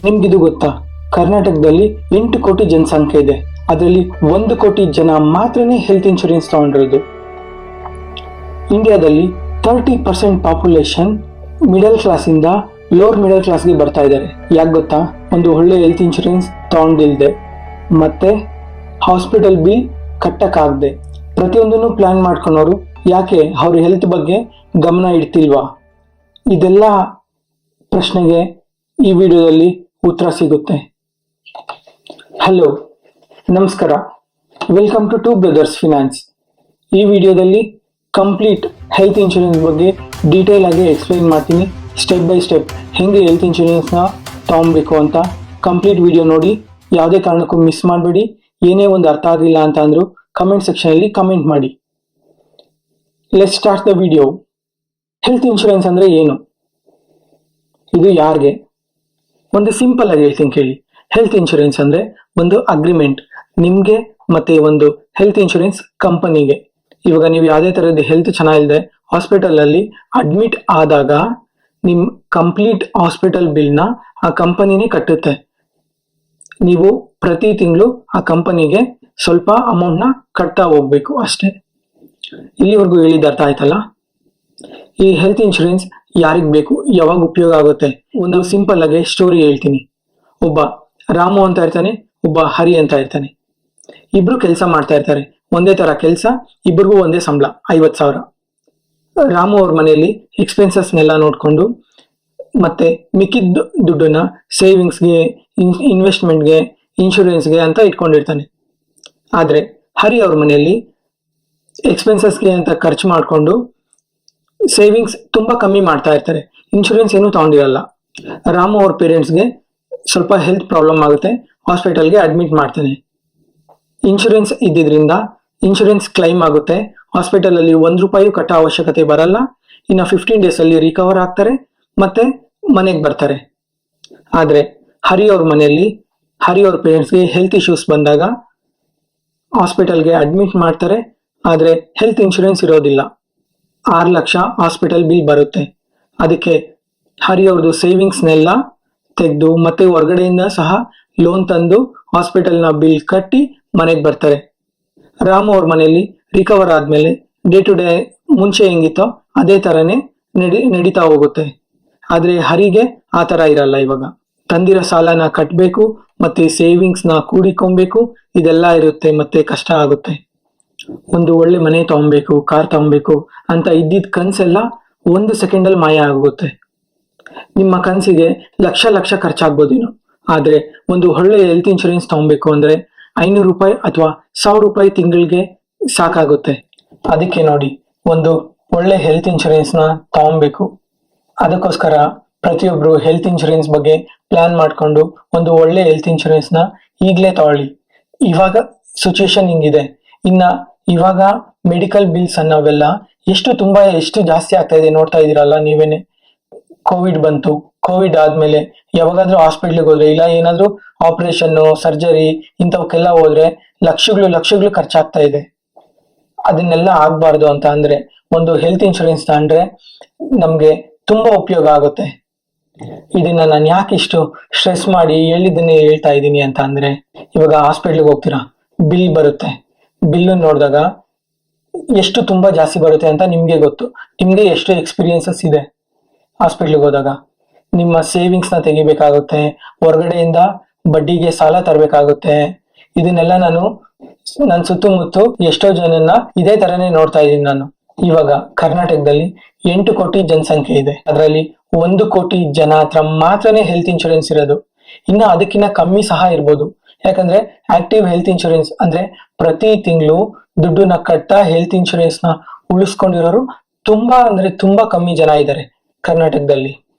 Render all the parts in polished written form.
ನಿಮ್ಗಿದು ಗೊತ್ತಾ? ಕರ್ನಾಟಕದಲ್ಲಿ 8 ಕೋಟಿ ಜನಸಂಖ್ಯೆ ಇದೆ. ಅದರಲ್ಲಿ 1 ಕೋಟಿ ಜನ ಮಾತ್ರನೇ ಹೆಲ್ತ್ ಇನ್ಶೂರೆನ್ಸ್ ತಗೊಂಡಿರೋದು. ಇಂಡಿಯಾದಲ್ಲಿ 30% ಪಾಪ್ಯುಲೇಷನ್ ಮಿಡಲ್ ಕ್ಲಾಸ್ ಇಂದ ಲೋವರ್ ಮಿಡಲ್ ಕ್ಲಾಸ್ಗೆ ಬರ್ತಾ ಇದ್ದಾರೆ. ಯಾಕೆ ಗೊತ್ತಾ? ಒಂದು ಒಳ್ಳೆ ಹೆಲ್ತ್ ಇನ್ಶೂರೆನ್ಸ್ ತಗೊಂಡಿಲ್ದೆ, ಮತ್ತೆ ಹಾಸ್ಪಿಟಲ್ ಬಿಲ್ ಕಟ್ಟಕ್ಕಾಗದೆ, ಪ್ರತಿಯೊಂದನ್ನು ಪ್ಲಾನ್ ಮಾಡ್ಕೊಂಡವರು ಯಾಕೆ ಅವ್ರ ಹೆಲ್ತ್ ಬಗ್ಗೆ ಗಮನ ಇಡ್ತಿಲ್ವಾ? ಇದೆಲ್ಲ ಪ್ರಶ್ನೆಗೆ ಈ ವಿಡಿಯೋದಲ್ಲಿ ಉತ್ತರ ಸಿಗುತ್ತೆ. ಹಲೋ, ನಮಸ್ಕಾರ, welcome to two brothers finance. ಈ ವಿಡಿಯೋದಲ್ಲಿ ಕಂಪ್ಲೀಟ್ ಹೆಲ್ತ್ ಇನ್ಶೂರೆನ್ಸ್ ಬಗ್ಗೆ ಡೀಟೇಲ್ ಆಗಿ ಎಕ್ಸ್ಪ್ಲೈನ್ ಮಾಡ್ತೀನಿ. ಸ್ಟೆಪ್ ಬೈ ಸ್ಟೆಪ್ ಹೆಂಗೆ ಹೆಲ್ತ್ ಇನ್ಶೂರೆನ್ಸ್ನ ತಗೊಬೇಕು ಅಂತ ಕಂಪ್ಲೀಟ್ ವಿಡಿಯೋ ನೋಡಿ. ಯಾವುದೇ ಕಾರಣಕ್ಕೂ ಮಿಸ್ ಮಾಡಬೇಡಿ. ಏನೇ ಒಂದು ಅರ್ಥ ಆಗಿಲ್ಲ ಅಂತ ಅಂದರೂ ಕಮೆಂಟ್ ಸೆಕ್ಷನಲ್ಲಿ ಕಮೆಂಟ್ ಮಾಡಿ. Let's start the video. Health insurance ಅಂದರೆ ಏನು? ಇದು ಯಾರಿಗೆ? ಒಂದು ಸಿಂಪಲ್ ಆಗಿ ಹೇಳ್ತೀನಿ ಕೇಳಿ. ಹೆಲ್ತ್ ಇನ್ಶೂರೆನ್ಸ್ ಅಂದರೆ ಒಂದು ಅಗ್ರಿಮೆಂಟ್ ನಿಮಗೆ ಮತ್ತೆ ಒಂದು ಹೆಲ್ತ್ ಇನ್ಶೂರೆನ್ಸ್ ಕಂಪನಿಗೆ. ಇವಾಗ ನೀವು ಯಾವುದೇ ಥರದ ಹೆಲ್ತ್ ಚೆನ್ನಾಗಿಲ್ಲದೆ ಹಾಸ್ಪಿಟಲಲ್ಲಿ ಅಡ್ಮಿಟ್ ಆದಾಗ ನಿಮ್ಮ ಕಂಪ್ಲೀಟ್ ಹಾಸ್ಪಿಟಲ್ ಬಿಲ್ನ ಆ ಕಂಪನಿನೇ ಕಟ್ಟುತ್ತೆ. ನೀವು ಪ್ರತಿ ತಿಂಗಳು ಆ ಕಂಪನಿಗೆ ಸ್ವಲ್ಪ ಅಮೌಂಟ್ನ ಕಟ್ತಾ ಹೋಗ್ಬೇಕು ಅಷ್ಟೇ. ಇಲ್ಲಿವರೆಗೂ ಹೇಳಿದ ಅರ್ಥ ಆಯ್ತಲ್ಲ? ಈ ಹೆಲ್ತ್ ಇನ್ಶೂರೆನ್ಸ್ ಯಾರಿಗೆ ಬೇಕು, ಯಾವಾಗ ಉಪಯೋಗ ಆಗುತ್ತೆ? ಒಂದು ಸಿಂಪಲ್ ಆಗಿ ಸ್ಟೋರಿ ಹೇಳ್ತೀನಿ. ಒಬ್ಬ ರಾಮು ಅಂತ ಇರ್ತಾನೆ, ಒಬ್ಬ ಹರಿ ಅಂತ ಇರ್ತಾನೆ. ಇಬ್ರು ಕೆಲಸ ಮಾಡ್ತಾ ಇರ್ತಾರೆ. ಒಂದೇ ತರ ಕೆಲಸ, ಇಬ್ರಿಗೂ ಒಂದೇ ಸಂಬಳ 50,000. ರಾಮು ಅವ್ರ ಮನೆಯಲ್ಲಿ ಎಕ್ಸ್ಪೆನ್ಸಸ್ನೆಲ್ಲ ನೋಡ್ಕೊಂಡು ಮತ್ತೆ ಮಿಕ್ಕಿದ ದುಡ್ಡನ್ನ ಸೇವಿಂಗ್ಸ್ಗೆ, ಇನ್ವೆಸ್ಟ್ಮೆಂಟ್ಗೆ, ಇನ್ಶೂರೆನ್ಸ್ಗೆ ಅಂತ ಇಟ್ಕೊಂಡಿರ್ತಾನೆ. ಆದ್ರೆ ಹರಿ ಅವ್ರ ಮನೆಯಲ್ಲಿ ಎಕ್ಸ್ಪೆನ್ಸಸ್ಗೆ ಅಂತ ಖರ್ಚು ಮಾಡಿಕೊಂಡು ಸೇವಿಂಗ್ಸ್ ತುಂಬಾ ಕಮ್ಮಿ ಮಾಡ್ತಾ ಇರ್ತಾರೆ. ಇನ್ಶೂರೆನ್ಸ್ ಏನು ತಗೊಂಡಿರಲ್ಲ. ರಾಮು ಅವ್ರ ಪೇರೆಂಟ್ಸ್ಗೆ ಸ್ವಲ್ಪ ಹೆಲ್ತ್ ಪ್ರಾಬ್ಲಮ್ ಆಗುತ್ತೆ, ಹಾಸ್ಪಿಟಲ್ಗೆ ಅಡ್ಮಿಟ್ ಮಾಡ್ತಾನೆ. ಇನ್ಶೂರೆನ್ಸ್ ಇದ್ದಿದ್ರಿಂದ ಇನ್ಶೂರೆನ್ಸ್ ಕ್ಲೈಮ್ ಆಗುತ್ತೆ. ಹಾಸ್ಪಿಟಲ್ ಅಲ್ಲಿ ₹1 ಕಟ್ಟೋ ಅವಶ್ಯಕತೆ ಬರಲ್ಲ. ಇನ್ನು 15 days ಅಲ್ಲಿ ರಿಕವರ್ ಆಗ್ತಾರೆ, ಮತ್ತೆ ಮನೆಗೆ ಬರ್ತಾರೆ. ಆದ್ರೆ ಹರಿ ಅವ್ರ ಮನೆಯಲ್ಲಿ ಹರಿ ಅವ್ರ ಪೇರೆಂಟ್ಸ್ಗೆ ಹೆಲ್ತ್ ಇಶ್ಯೂಸ್ ಬಂದಾಗ ಹಾಸ್ಪಿಟಲ್ಗೆ ಅಡ್ಮಿಟ್ ಮಾಡ್ತಾರೆ. ಆದ್ರೆ ಹೆಲ್ತ್ ಇನ್ಶೂರೆನ್ಸ್ ಇರೋದಿಲ್ಲ. 6 ಲಕ್ಷ ಹಾಸ್ಪಿಟಲ್ ಬಿಲ್ ಬರುತ್ತೆ. ಅದಕ್ಕೆ ಹರಿ ಅವ್ರದ್ದು ಸೇವಿಂಗ್ಸ್ನೆಲ್ಲ ತೆಗೆದು ಮತ್ತೆ ಹೊರಗಡೆಯಿಂದ ಸಹ ಲೋನ್ ತಂದು ಹಾಸ್ಪಿಟಲ್ನ ಬಿಲ್ ಕಟ್ಟಿ ಮನೆಗೆ ಬರ್ತಾರೆ. ರಾಮು ಅವ್ರ ಮನೆಯಲ್ಲಿ ರಿಕವರ್ ಆದ್ಮೇಲೆ ಡೇ ಟು ಡೇ ಮುಂಚೆ ಹೆಂಗಿತ್ತೋ ಅದೇ ತರನೇ ನಡೀತಾ ಹೋಗುತ್ತೆ. ಆದ್ರೆ ಹರಿಗೆ ಆ ತರ ಇರಲ್ಲ. ಇವಾಗ ತಂದಿರೋ ಸಾಲನ ಕಟ್ಟಬೇಕು, ಮತ್ತೆ ಸೇವಿಂಗ್ಸ್ನ ಕೂಡಿಕೊಬೇಕು, ಇದೆಲ್ಲ ಇರುತ್ತೆ. ಮತ್ತೆ ಕಷ್ಟ ಆಗುತ್ತೆ. ಒಂದು ಒಳ್ಳೆ ಮನೆ ತಗೊಬೇಕು, ಕಾರ್ ತಗೊಬೇಕು ಅಂತ ಇದ್ದಿದ್ ಕನ್ಸೆಲ್ಲ 1 ಸೆಕೆಂಡಲ್ಲಿ ಮಾಯ ಆಗುತ್ತೆ. ನಿಮ್ಮ ಕನ್ಸಿಗೆ ಲಕ್ಷ ಖರ್ಚಾಗ್ಬೋದೇನೋ, ಆದ್ರೆ ಒಂದು ಒಳ್ಳೆ ಹೆಲ್ತ್ ಇನ್ಶೂರೆನ್ಸ್ ತಗೊಬೇಕು ಅಂದ್ರೆ ₹500 ಅಥವಾ ₹1,000 ತಿಂಗಳಿಗೆ ಸಾಕಾಗುತ್ತೆ. ಅದಕ್ಕೆ ನೋಡಿ, ಒಂದು ಒಳ್ಳೆ ಹೆಲ್ತ್ ಇನ್ಶೂರೆನ್ಸ್ ನ ತಗೊಬೇಕು. ಅದಕ್ಕೋಸ್ಕರ ಪ್ರತಿಯೊಬ್ರು ಹೆಲ್ತ್ ಇನ್ಶೂರೆನ್ಸ್ ಬಗ್ಗೆ ಪ್ಲಾನ್ ಮಾಡ್ಕೊಂಡು ಒಂದು ಒಳ್ಳೆ ಹೆಲ್ತ್ ಇನ್ಶೂರೆನ್ಸ್ ನ ಈಗಲೇ ತಗೊಳ್ಳಿ. ಇವಾಗ ಸಿಚುವೇಶನ್ ಹಿಂಗಿದೆ. ಇನ್ನ ಇವಾಗ ಮೆಡಿಕಲ್ ಬಿಲ್ಸ್ ಅನ್ನೋವೆಲ್ಲ ಎಷ್ಟು ಜಾಸ್ತಿ ಆಗ್ತಾ ಇದೆ ನೋಡ್ತಾ ಇದೀರಲ್ಲ ನೀವೇನೆ. ಕೋವಿಡ್ ಬಂತು. ಕೋವಿಡ್ ಆದ್ಮೇಲೆ ಯಾವಾಗಾದ್ರೂ ಹಾಸ್ಪಿಟ್ಲಿಗೆ ಹೋದ್ರೆ, ಇಲ್ಲ ಏನಾದ್ರೂ ಆಪರೇಷನ್, ಸರ್ಜರಿ ಇಂಥವಕ್ಕೆಲ್ಲ ಹೋದ್ರೆ ಲಕ್ಷಗಳು ಖರ್ಚಾಗ್ತಾ ಇದೆ. ಅದನ್ನೆಲ್ಲ ಆಗ್ಬಾರ್ದು ಅಂತ ಅಂದ್ರೆ ಒಂದು ಹೆಲ್ತ್ ಇನ್ಶೂರೆನ್ಸ್ ತಗೊಂಡ್ರೆ ನಮ್ಗೆ ತುಂಬಾ ಉಪಯೋಗ ಆಗುತ್ತೆ. ಇದನ್ನ ನಾನು ಯಾಕೆ ಇಷ್ಟು ಸ್ಟ್ರೆಸ್ ಮಾಡಿ ಹೇಳಿದ್ದನ್ನೇ ಹೇಳ್ತಾ ಇದ್ದೀನಿ ಅಂತ ಅಂದ್ರೆ, ಇವಾಗ ಹಾಸ್ಪಿಟ್ಲಿಗೆ ಹೋಗ್ತೀರಾ, ಬಿಲ್ ಬರುತ್ತೆ. ಬಿಲ್ ನೋಡಿದಾಗ ಎಷ್ಟು ತುಂಬಾ ಜಾಸ್ತಿ ಬರುತ್ತೆ ಅಂತ ನಿಮ್ಗೆ ಗೊತ್ತು. ನಿಮ್ಗೆ ಎಷ್ಟು ಎಕ್ಸ್ಪೀರಿಯನ್ಸಸ್ ಇದೆ. ಹಾಸ್ಪಿಟ್ಲಿಗೆ ಹೋದಾಗ ನಿಮ್ಮ ಸೇವಿಂಗ್ಸ್ ನ ತೆಗಿಬೇಕಾಗುತ್ತೆ, ಹೊರಗಡೆಯಿಂದ ಬಡ್ಡಿಗೆ ಸಾಲ ತರಬೇಕಾಗುತ್ತೆ. ಇದನ್ನೆಲ್ಲ ನನ್ನ ಸುತ್ತಮುತ್ತ ಎಷ್ಟೋ ಜನನ್ನ ಇದೇ ತರನೇ ನೋಡ್ತಾ ಇದ್ದೀನಿ ನಾನು. ಇವಾಗ ಕರ್ನಾಟಕದಲ್ಲಿ 8 ಕೋಟಿ ಜನಸಂಖ್ಯೆ ಇದೆ. ಅದರಲ್ಲಿ 1 ಕೋಟಿ ಜನ ಹತ್ರ ಮಾತ್ರನೇ ಹೆಲ್ತ್ ಇನ್ಶೂರೆನ್ಸ್ ಇರೋದು. ಇನ್ನು ಅದಕ್ಕಿಂತ ಕಮ್ಮಿ ಸಹ ಇರ್ಬೋದು. ಯಾಕಂದ್ರೆ ಆಕ್ಟಿವ್ ಹೆಲ್ತ್ ಇನ್ಶೂರೆನ್ಸ್ ಅಂದ್ರೆ ಪ್ರತಿ ತಿಂಗಳು ದುಡ್ಡನ್ನ ಕಟ್ತಾ ಹೆಲ್ತ್ ಇನ್ಶೂರೆನ್ಸ್ ನ ಉಳಿಸ್ಕೊಂಡಿರೋರು ತುಂಬಾ ಕಮ್ಮಿ ಜನ ಇದ್ದಾರೆ ಕರ್ನಾಟಕದಲ್ಲಿ.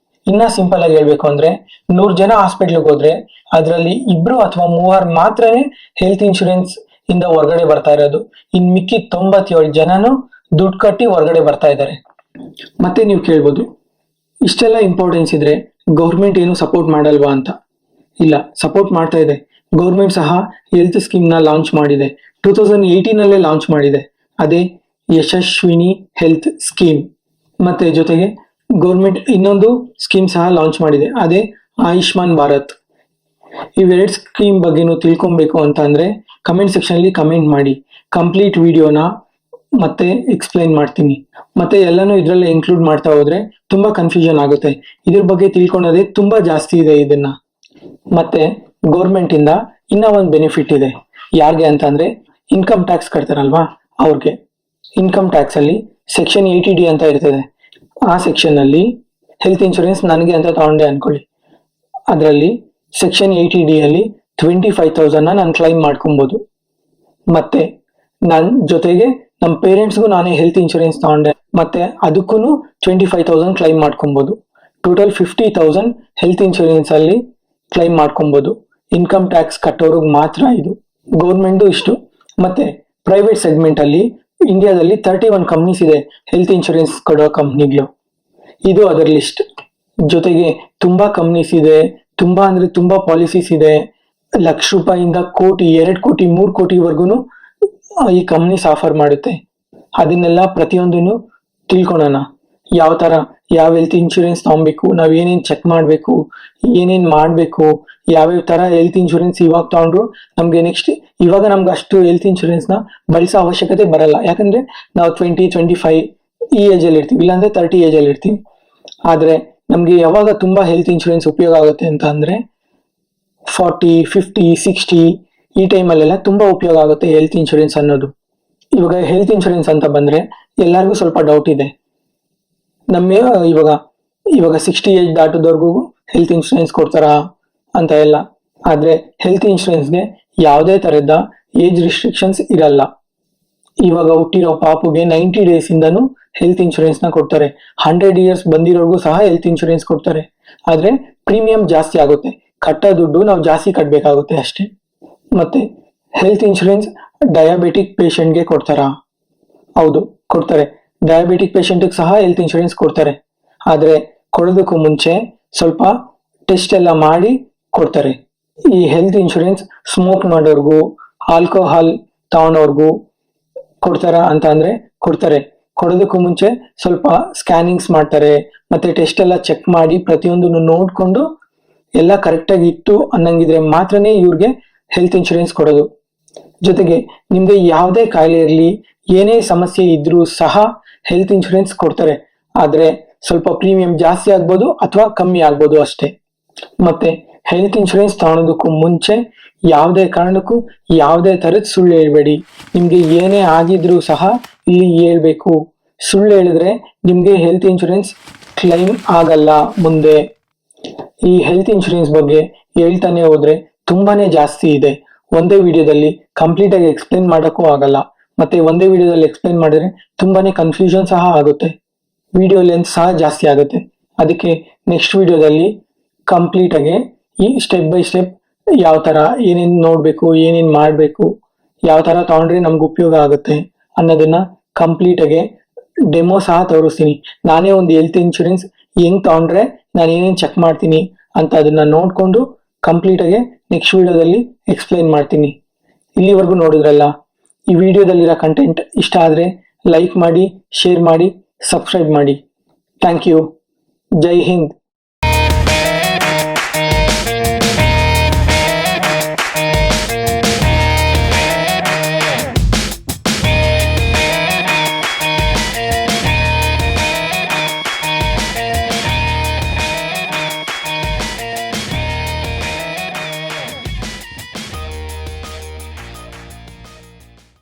ಇನ್ನ ಸಿಂಪಲ್ ಆಗಿ ಹೇಳ್ಬೇಕು ಅಂದ್ರೆ 100 ಜನ ಹಾಸ್ಪಿಟ್ಲಿಗೆ ಹೋದ್ರೆ ಅದರಲ್ಲಿ 2 ಅಥವಾ 3 ಮಾತ್ರನೇ ಹೆಲ್ತ್ ಇನ್ಶೂರೆನ್ಸ್ ಇಂದ ಹೊರಗಡೆ ಬರ್ತಾ ಇರೋದು. ಇನ್ ಮಿಕ್ಕಿ 97 ಜನನು ದುಡ್ಡು ಕಟ್ಟಿ ಹೊರಗಡೆ ಬರ್ತಾ ಇದ್ದಾರೆ. ಮತ್ತೆ ನೀವು ಕೇಳ್ಬೋದು, ಇಷ್ಟೆಲ್ಲ ಇಂಪಾರ್ಟೆನ್ಸ್ ಇದ್ರೆ ಗೌರ್ಮೆಂಟ್ ಏನು ಸಪೋರ್ಟ್ ಮಾಡಲ್ವಾ ಅಂತ. ಇಲ್ಲ, ಸಪೋರ್ಟ್ ಮಾಡ್ತಾ ಇದೆ. ಗೌರ್ಮೆಂಟ್ ಸಹ ಹೆಲ್ತ್ ಸ್ಕೀಮ್ ನ ಲಾಂಚ್ ಮಾಡಿದೆ. 2018 ಲಾಂಚ್ ಮಾಡಿದೆ. ಅದೇ ಯಶಸ್ವಿನಿ ಹೆಲ್ತ್ ಸ್ಕೀಮ್. ಮತ್ತೆ ಜೊತೆಗೆ ಗೌರ್ಮೆಂಟ್ ಇನ್ನೊಂದು ಸ್ಕೀಮ್ ಸಹ ಲಾಂಚ್ ಮಾಡಿದೆ. ಅದೇ ಆಯುಷ್ಮಾನ್ ಭಾರತ್. ಇವೆರಡು ಸ್ಕೀಮ್ ಬಗ್ಗೆನೂ ತಿಳ್ಕೊಬೇಕು ಅಂತ ಅಂದರೆ ಕಮೆಂಟ್ ಸೆಕ್ಷನಲ್ಲಿ ಕಮೆಂಟ್ ಮಾಡಿ. ಕಂಪ್ಲೀಟ್ ವಿಡಿಯೋನ ಮತ್ತೆ ಎಕ್ಸ್ಪ್ಲೈನ್ ಮಾಡ್ತೀನಿ. ಮತ್ತೆ ಎಲ್ಲನೂ ಇದರಲ್ಲೇ ಇನ್ಕ್ಲೂಡ್ ಮಾಡ್ತಾ ಹೋದ್ರೆ ತುಂಬಾ ಕನ್ಫ್ಯೂಷನ್ ಆಗುತ್ತೆ. ಇದ್ರ ಬಗ್ಗೆ ತಿಳ್ಕೊಳ್ಳೋದೇ ತುಂಬಾ ಜಾಸ್ತಿ ಇದೆ ಇದನ್ನ. ಮತ್ತೆ ಗೌರ್ಮೆಂಟ್ ಇಂದ ಇನ್ನ ಒಂದು ಬೆನಿಫಿಟ್ ಇದೆ. ಯಾರಿಗೆ ಅಂತ ಅಂದ್ರೆ ಇನ್ಕಮ್ ಟ್ಯಾಕ್ಸ್ ಕಟ್ತಾರಲ್ವಾ ಅವ್ರಿಗೆ. ಇನ್ಕಮ್ ಟ್ಯಾಕ್ಸ್ ಅಲ್ಲಿ ಸೆಕ್ಷನ್ 80D ಅಂತ ಇರ್ತದೆ. ಆ ಸೆಕ್ಷನ್ ಅಲ್ಲಿ ಹೆಲ್ತ್ ಇನ್ಶೂರೆನ್ಸ್ ನನಗೆ ಅಂತ ತಗೊಂಡೆ ಅನ್ಕೊಳ್ಳಿ. ಅದರಲ್ಲಿ ಸೆಕ್ಷನ್ 80D ಅಲ್ಲಿ 25,000 ನಾನು ಕ್ಲೈಮ್ ಮಾಡ್ಕೊಬಹುದು. ಮತ್ತೆ ನನ್ನ ಜೊತೆಗೆ ನಮ್ಮ ಪೇರೆಂಟ್ಸ್ಗೂ ನಾನೇ ಹೆಲ್ತ್ ಇನ್ಶೂರೆನ್ಸ್ ತಗೊಂಡೆ, ಮತ್ತೆ ಅದಕ್ಕೂ 25,000 ಕ್ಲೈಮ್ ಮಾಡ್ಕೊಬಹುದು. ಟೋಟಲ್ 50,000 ಹೆಲ್ತ್ ಇನ್ಶೂರೆನ್ಸ್ ಅಲ್ಲಿ ಕ್ಲೈಮ್ ಮಾಡ್ಕೊಬಹುದು. ಇನ್ಕಮ್ ಟ್ಯಾಕ್ಸ್ ಕಟ್ಟೋರ್ಗೆ ಮಾತ್ರ ಇದು. ಗೌರ್ಮೆಂಟ್ ಇಷ್ಟು. ಮತ್ತೆ ಪ್ರೈವೇಟ್ ಸೆಗ್ಮೆಂಟ್ ಅಲ್ಲಿ ಇಂಡಿಯಾದಲ್ಲಿ 31 ಕಂಪ್ನೀಸ್ ಇದೆ ಹೆಲ್ತ್ ಇನ್ಶೂರೆನ್ಸ್ ಕೊಡೋ ಕಂಪ್ನಿಗಳು. ಇದು ಅದರ ಲಿಸ್ಟ್. ಜೊತೆಗೆ ತುಂಬಾ ಕಂಪ್ನೀಸ್ ಇದೆ, ತುಂಬಾ ಅಂದ್ರೆ ತುಂಬಾ ಪಾಲಿಸೀಸ್ ಇದೆ. ಲಕ್ಷ ರೂಪಾಯಿಂದ ಕೋಟಿ, 2 ಕೋಟಿ, 3 ಕೋಟಿವರೆಗೂ ಈ ಕಂಪ್ನೀಸ್ ಆಫರ್ ಮಾಡುತ್ತೆ. ಅದನ್ನೆಲ್ಲ ಪ್ರತಿಯೊಂದನ್ನು ತಿಳ್ಕೊಳೋಣ. ಯಾವ ತರ ಯಾವ ಹೆಲ್ತ್ ಇನ್ಶೂರೆನ್ಸ್ ತಗೊಬೇಕು, ನಾವ್ ಏನೇನ್ ಚೆಕ್ ಮಾಡ್ಬೇಕು, ಏನೇನ್ ಮಾಡ್ಬೇಕು, ಯಾವ್ಯಾವ ತರ ಹೆಲ್ತ್ ಇನ್ಶೂರೆನ್ಸ್ ಇವಾಗ ತಗೊಂಡ್ರು ನಮ್ಗೆ ನೆಕ್ಸ್ಟ್ ಇವಾಗ ನಮ್ಗೆ ಅಷ್ಟು ಹೆಲ್ತ್ ಇನ್ಶೂರೆನ್ಸ್ ನ ಬಳಸೋ ಅವಶ್ಯಕತೆ ಬರಲ್ಲ. ಯಾಕಂದ್ರೆ ನಾವು 20-25 ಈ ಏಜ್ ಅಲ್ಲಿ ಇರ್ತೀವಿ, ಇಲ್ಲಾಂದ್ರೆ 30 ಏಜ್ ಅಲ್ಲಿ ಇರ್ತೀವಿ. ಆದ್ರೆ ನಮ್ಗೆ ಯಾವಾಗ ತುಂಬಾ ಹೆಲ್ತ್ ಇನ್ಶೂರೆನ್ಸ್ ಉಪಯೋಗ ಆಗುತ್ತೆ ಅಂತ ಅಂದ್ರೆ 40, 50, 60 ಈ ಟೈಮಲ್ಲೆಲ್ಲ ತುಂಬಾ ಉಪಯೋಗ ಆಗುತ್ತೆ ಹೆಲ್ತ್ ಇನ್ಶೂರೆನ್ಸ್ ಅನ್ನೋದು. ಇವಾಗ ಹೆಲ್ತ್ ಇನ್ಶೂರೆನ್ಸ್ ಅಂತ ಬಂದ್ರೆ ಎಲ್ಲರಿಗೂ ಸ್ವಲ್ಪ ಡೌಟ್ ಇದೆ. ನಮ್ಮ ಇವಾಗ 60 ಏಜ್ ದಾಟದವರೆಗೂ ಹೆಲ್ತ್ ಇನ್ಶೂರೆನ್ಸ್ ಕೊಡ್ತಾರಾ ಅಂತ ಎಲ್ಲ. ಆದ್ರೆ ಹೆಲ್ತ್ ಇನ್ಶೂರೆನ್ಸ್ಗೆ ಯಾವುದೇ ತರದ ಏಜ್ ರಿಸ್ಟ್ರಿಕ್ಷನ್ಸ್ ಇರಲ್ಲ. ಇವಾಗ ಹುಟ್ಟಿರೋ ಪಾಪುಗೆ 90 ಡೇಸ್ ಇಂದನೂ ಹೆಲ್ತ್ ಇನ್ಶೂರೆನ್ಸ್ ನ ಕೊಡ್ತಾರೆ. 100 ಇಯರ್ಸ್ ಬಂದಿರೋರ್ಗೂ ಸಹ ಹೆಲ್ತ್ ಇನ್ಶೂರೆನ್ಸ್ ಕೊಡ್ತಾರೆ. ಆದ್ರೆ ಪ್ರೀಮಿಯಂ ಜಾಸ್ತಿ ಆಗುತ್ತೆ, ಕಟ್ಟೋ ದುಡ್ಡು ನಾವು ಜಾಸ್ತಿ ಕಟ್ಬೇಕಾಗುತ್ತೆ ಅಷ್ಟೇ. ಮತ್ತೆ ಹೆಲ್ತ್ ಇನ್ಶೂರೆನ್ಸ್ ಡಯಾಬಿಟಿಕ್ ಪೇಷಂಟ್ಗೆ ಕೊಡ್ತಾರಾ? ಹೌದು, ಕೊಡ್ತಾರೆ. ಡಯಾಬಿಟಿಕ್ ಪೇಷಂಟ್ ಸಹ ಹೆಲ್ತ್ ಇನ್ಶೂರೆನ್ಸ್ ಕೊಡ್ತಾರೆ. ಆದ್ರೆ ಕೊಡೋದಕ್ಕೂ ಮುಂಚೆ ಸ್ವಲ್ಪ ಟೆಸ್ಟ್ ಎಲ್ಲ ಮಾಡಿ ಕೊಡ್ತಾರೆ. ಈ ಹೆಲ್ತ್ ಇನ್ಶೂರೆನ್ಸ್ ಸ್ಮೋಕ್ ಮಾಡೋರ್ಗೂ, ಆಲ್ಕೋಹಾಲ್ ತಗೊಳೋರ್ಗೂ ಕೊಡ್ತಾರಾ ಅಂತ ಅಂದ್ರೆ ಕೊಡ್ತಾರೆ. ಕೊಡೋದಕ್ಕೂ ಮುಂಚೆ ಸ್ವಲ್ಪ ಸ್ಕ್ಯಾನಿಂಗ್ಸ್ ಮಾಡ್ತಾರೆ, ಮತ್ತೆ ಟೆಸ್ಟ್ ಎಲ್ಲ ಚೆಕ್ ಮಾಡಿ ಪ್ರತಿಯೊಂದನ್ನು ನೋಡ್ಕೊಂಡು ಎಲ್ಲ ಕರೆಕ್ಟ್ ಆಗಿ ಇತ್ತು ಅನ್ನಂಗಿದ್ರೆ ಮಾತ್ರನೇ ಇವ್ರಿಗೆ ಹೆಲ್ತ್ ಇನ್ಶೂರೆನ್ಸ್ ಕೊಡೋದು. ಜೊತೆಗೆ ನಿಮ್ಗೆ ಯಾವುದೇ ಕಾಯಿಲೆ ಇರಲಿ, ಏನೇ ಸಮಸ್ಯೆ ಇದ್ರೂ ಸಹ ಹೆಲ್ತ್ ಇನ್ಶೂರೆನ್ಸ್ ಕೊಡ್ತಾರೆ. ಆದ್ರೆ ಸ್ವಲ್ಪ ಪ್ರೀಮಿಯಂ ಜಾಸ್ತಿ ಆಗ್ಬೋದು ಅಥವಾ ಕಮ್ಮಿ ಆಗ್ಬೋದು ಅಷ್ಟೇ. ಮತ್ತೆ ಹೆಲ್ತ್ ಇನ್ಶೂರೆನ್ಸ್ ತಗೊಳೋದಕ್ಕೂ ಮುಂಚೆ ಯಾವುದೇ ಕಾರಣಕ್ಕೂ ಯಾವುದೇ ತರದ ಸುಳ್ಳು ಹೇಳ್ಬೇಡಿ. ನಿಮ್ಗೆ ಏನೇ ಆಗಿದ್ರೂ ಸಹ ಇಲ್ಲಿ ಹೇಳ್ಬೇಕು. ಸುಳ್ಳು ಹೇಳಿದ್ರೆ ನಿಮ್ಗೆ ಹೆಲ್ತ್ ಇನ್ಶೂರೆನ್ಸ್ ಕ್ಲೈಮ್ ಆಗಲ್ಲ ಮುಂದೆ. ಈ ಹೆಲ್ತ್ ಇನ್ಶೂರೆನ್ಸ್ ಬಗ್ಗೆ ಹೇಳ್ತಾನೆ ಹೋದ್ರೆ ತುಂಬಾನೇ ಜಾಸ್ತಿ ಇದೆ. ಒಂದೇ ವಿಡಿಯೋದಲ್ಲಿ ಕಂಪ್ಲೀಟ್ ಆಗಿ ಎಕ್ಸ್ಪ್ಲೈನ್ ಮಾಡೋಕ್ಕೂ ಆಗಲ್ಲ. ಮತ್ತೆ ಒಂದೇ ವಿಡಿಯೋದಲ್ಲಿ ಎಕ್ಸ್ಪ್ಲೈನ್ ಮಾಡಿದ್ರೆ ತುಂಬಾನೇ ಕನ್ಫ್ಯೂಷನ್ ಸಹ ಆಗುತ್ತೆ, ವಿಡಿಯೋ ಲೆಂತ್ ಸಹ ಜಾಸ್ತಿ ಆಗುತ್ತೆ. ಅದಕ್ಕೆ ನೆಕ್ಸ್ಟ್ ವಿಡಿಯೋದಲ್ಲಿ ಕಂಪ್ಲೀಟ್ ಆಗಿ ಈ ಸ್ಟೆಪ್ ಬೈ ಸ್ಟೆಪ್ ಯಾವ ತರ ಏನೇನ್ ನೋಡ್ಬೇಕು, ಏನೇನ್ ಮಾಡ್ಬೇಕು, ಯಾವ ತರ ತಗೊಂಡ್ರೆ ನಮ್ಗೆ ಉಪಯೋಗ ಆಗುತ್ತೆ ಅನ್ನೋದನ್ನ ಕಂಪ್ಲೀಟ್ ಆಗಿ ಡೆಮೋ ಸಹ ತೋರಿಸ್ತೀನಿ. ನಾನೇ ಒಂದು ಹೆಲ್ತ್ ಇನ್ಶೂರೆನ್ಸ್ ಹೆಂಗ್ ತಗೊಂಡ್ರೆ ನಾನು ಏನೇನ್ ಚೆಕ್ ಮಾಡ್ತೀನಿ ಅಂತ ಅದನ್ನ ನೋಡ್ಕೊಂಡು ಕಂಪ್ಲೀಟ್ ಆಗಿ ನೆಕ್ಸ್ಟ್ ವಿಡಿಯೋದಲ್ಲಿ ಎಕ್ಸ್ಪ್ಲೈನ್ ಮಾಡ್ತೀನಿ. ಇಲ್ಲಿವರೆಗೂ ನೋಡಿದ್ರಲ್ಲ, ಈ ವಿಡಿಯೋದಲ್ಲಿರೋ ಕಂಟೆಂಟ್ ಇಷ್ಟ ಆದ್ರೆ ಲೈಕ್ ಮಾಡಿ, ಶೇರ್ ಮಾಡಿ, ಸಬ್ಸ್ಕ್ರೈಬ್ ಮಾಡಿ. Thank you. ಜೈ ಹಿಂದ್.